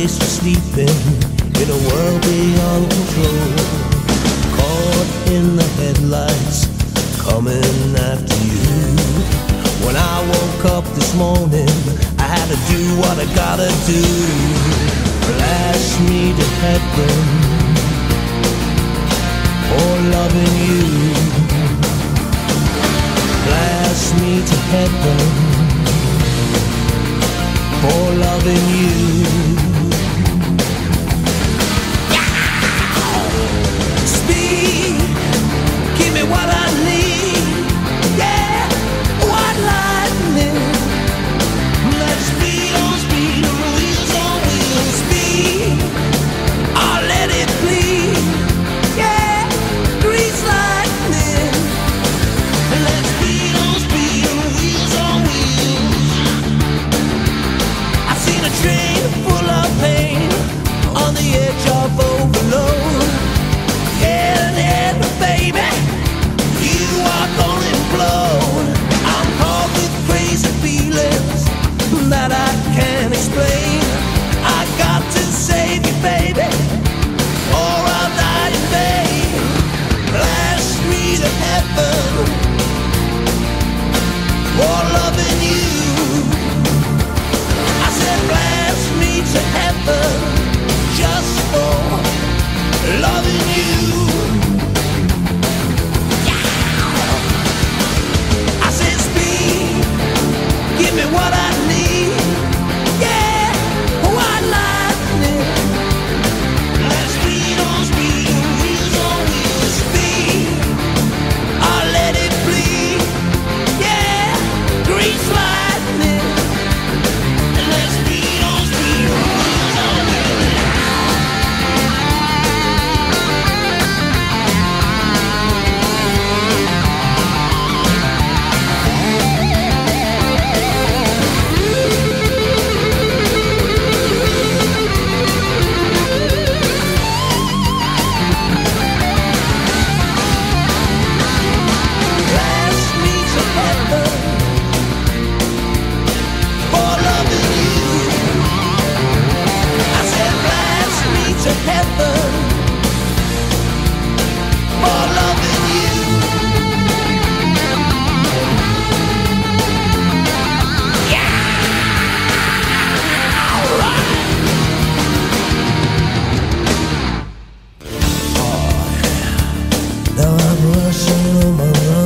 place to sleep in a world beyond control. Caught in the headlights, coming after you. When I woke up this morning, I had to do what I gotta do. Blast me to heaven for loving you. Blast me to heaven for loving you. Speed, give me what I need. Yeah, white lightning. Let's speed on speed, on wheels on wheels. Speed, I'll let it bleed. Yeah, grease lightning. Let's speed on speed, on wheels on wheels. I've seen a train full of pain on the edge of overload. Yeah, baby, you are gonna implode. I'm caught with crazy feelings that I can't explain. I got to save you, baby, or I'll die in vain. Blast me to heaven for loving you. I said blast me to heaven just for loving you. I said speed, give me what I need. Yeah, white lightning. Let's speed on speed, wheels on wheels. Speed, I'll let it bleed. Yeah, grease lightning. Let's speed on speed, wheels on wheels. Blast me to heaven for loving you. I said blast me to heaven for loving you. Now I'm rushing on my run.